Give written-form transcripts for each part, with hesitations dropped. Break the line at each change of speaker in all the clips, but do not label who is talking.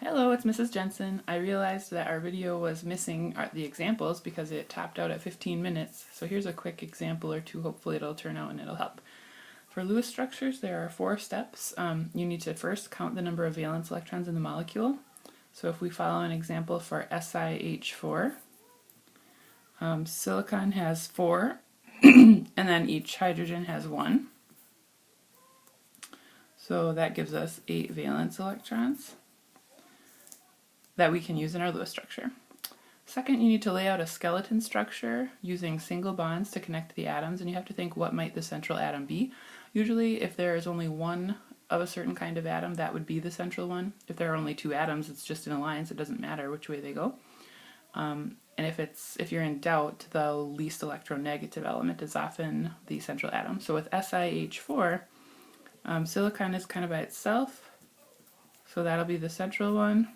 Hello, it's Mrs. Jensen. I realized that our video was missing the examples because it topped out at 15 minutes. So here's a quick example or two. Hopefully it'll turn out and it'll help. For Lewis structures, there are 4 steps. You need to first count the number of valence electrons in the molecule. So if we follow an example for SiH4, silicon has 4, and then each hydrogen has 1. So that gives us 8 valence electrons that we can use in our Lewis structure. Second, you need to lay out a skeleton structure using single bonds to connect the atoms, and you have to think, what might the central atom be? Usually if there is only one of a certain kind of atom, that would be the central one. If there are only 2 atoms, it's just an alliance, it doesn't matter which way they go. And if you're in doubt, the least electronegative element is often the central atom. So with SiH4, silicon is kind of by itself, so that'll be the central one.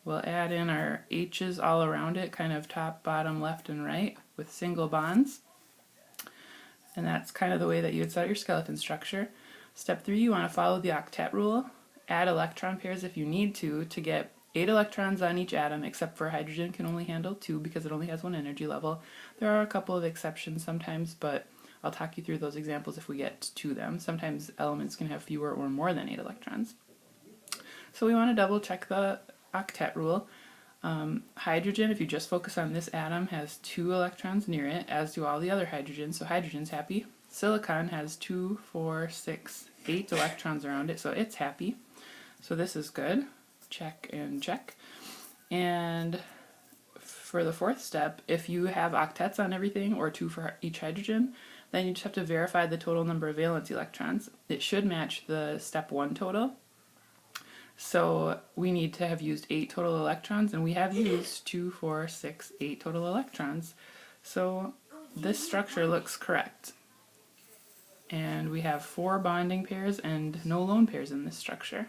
We'll add in our H's all around it, kind of top, bottom, left, and right with single bonds. And that's kind of the way that you would set your skeleton structure. Step 3, you want to follow the octet rule. Add electron pairs if you need to get 8 electrons on each atom, except for hydrogen can only handle 2 because it only has 1 energy level. There are a couple of exceptions sometimes, but I'll talk you through those examples if we get to them. Sometimes elements can have fewer or more than 8 electrons. So we want to double check the octet rule. Hydrogen, if you just focus on this atom, has 2 electrons near it, as do all the other hydrogens, so hydrogen's happy. Silicon has 2, 4, 6, 8 electrons around it, so it's happy. So this is good. Check and check. And for the 4th step, if you have octets on everything, or 2 for each hydrogen, then you just have to verify the total number of valence electrons. It should match the step 1 total. So we need to have used 8 total electrons, and we have used 2, 4, 6, 8 total electrons. So this structure looks correct. And we have 4 bonding pairs and no lone pairs in this structure.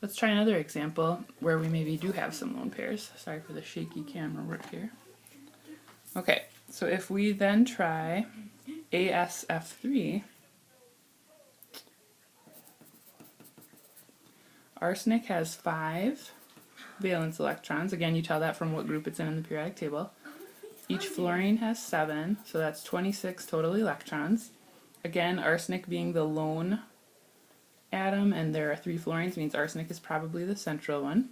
Let's try another example where we maybe do have some lone pairs. Sorry for the shaky camera work here. Okay, so if we then try AsF3, arsenic has 5 valence electrons. Again, you tell that from what group it's in the periodic table. Each fluorine has 7, so that's 26 total electrons. Again, arsenic being the lone atom, and there are 3 fluorines, means arsenic is probably the central one.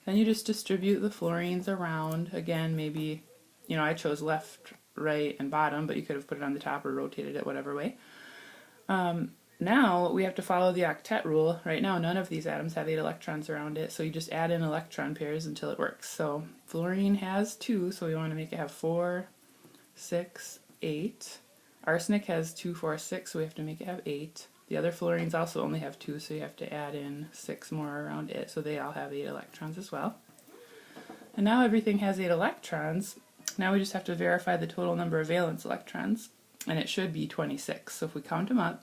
Then you just distribute the fluorines around. Again, maybe, I chose left, right, and bottom, but you could have put it on the top or rotated it whatever way. Now we have to follow the octet rule. Right now none of these atoms have 8 electrons around it, so you just add in electron pairs until it works. So fluorine has 2, so we want to make it have 4, 6, 8. Arsenic has 2, 4, 6, so we have to make it have 8. The other fluorines also only have 2, so you have to add in 6 more around it, so they all have 8 electrons as well. And now everything has 8 electrons. Now we just have to verify the total number of valence electrons, and it should be 26. So if we count them up,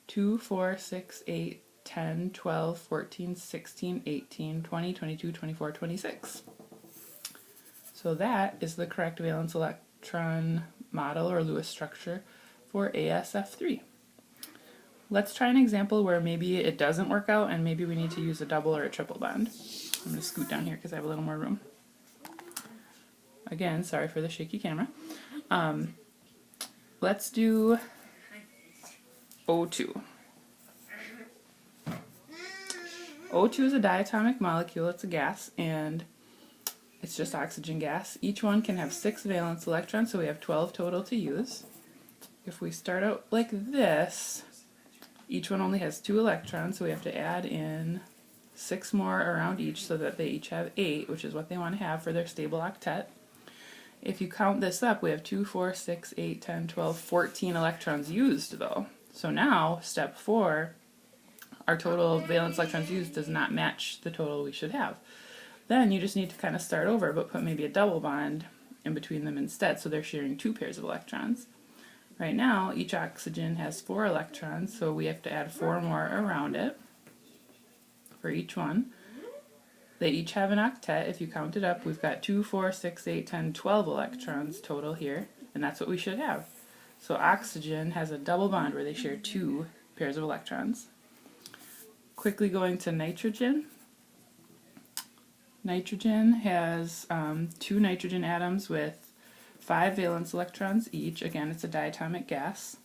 2, 4, 6, 8, 10, 12, 14, 16, 18, 20, 22, 24, 26. So that is the correct valence electron model or Lewis structure for AsF3. Let's try an example where maybe it doesn't work out and maybe we need to use a double or a triple bond. I'm going to scoot down here because I have a little more room. Again, sorry for the shaky camera. Let's do O2. O2 is a diatomic molecule, it's a gas, and it's just oxygen gas. Each one can have 6 valence electrons, so we have 12 total to use. If we start out like this, each one only has 2 electrons, so we have to add in 6 more around each so that they each have 8, which is what they want to have for their stable octet. If you count this up, we have 2, 4, 6, 8, 10, 12, 14 electrons used though. So now, step 4, our total valence electrons used does not match the total we should have. Then you just need to kind of start over, but put maybe a double bond in between them instead, so they're sharing 2 pairs of electrons. Right now, each oxygen has 4 electrons, so we have to add 4 more around it for each one. They each have an octet. If you count it up, we've got 2, 4, 6, 8, 10, 12 electrons total here, and that's what we should have. So oxygen has a double bond where they share 2 pairs of electrons. quickly going to nitrogen. Nitrogen has 2 nitrogen atoms with 5 valence electrons each. Again, it's a diatomic gas.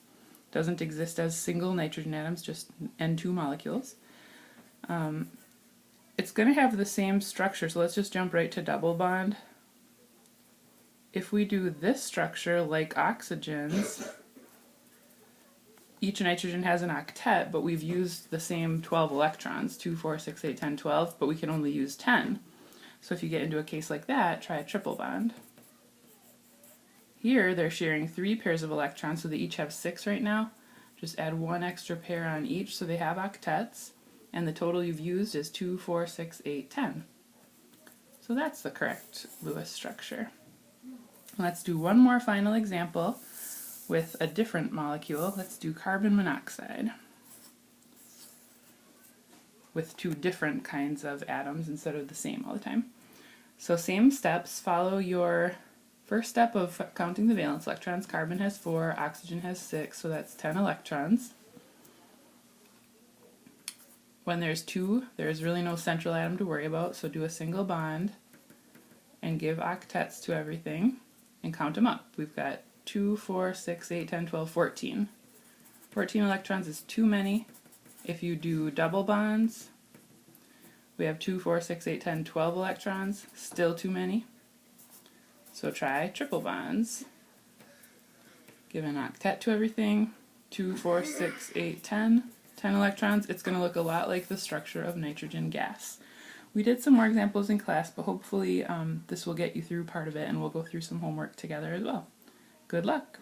Doesn't exist as single nitrogen atoms, just N2 molecules. It's going to have the same structure, so let's just jump right to double bond. If we do this structure like oxygens, each nitrogen has an octet, but we've used the same 12 electrons, 2, 4, 6, 8, 10, 12, but we can only use 10. So if you get into a case like that, try a triple bond. Here they're sharing 3 pairs of electrons, so they each have 6 right now. Just add 1 extra pair on each so they have octets, and the total you've used is 2, 4, 6, 8, 10. So that's the correct Lewis structure. Let's do one more final example with a different molecule. Let's do carbon monoxide with 2 different kinds of atoms instead of the same all the time. So same steps, follow your first step of counting the valence electrons. Carbon has 4, oxygen has 6, so that's 10 electrons. When there's 2, there's really no central atom to worry about, so do a single bond and give octets to everything and count them up. We've got 2, 4, 6, 8, 10, 12, 14. 14 electrons is too many. If you do double bonds, we have 2, 4, 6, 8, 10, 12 electrons, still too many. So try triple bonds. Give an octet to everything, 2, 4, 6, 8, 10. 10 electrons. It's going to look a lot like the structure of nitrogen gas. We did some more examples in class, but hopefully this will get you through part of it, and we'll go through some homework together as well. Good luck!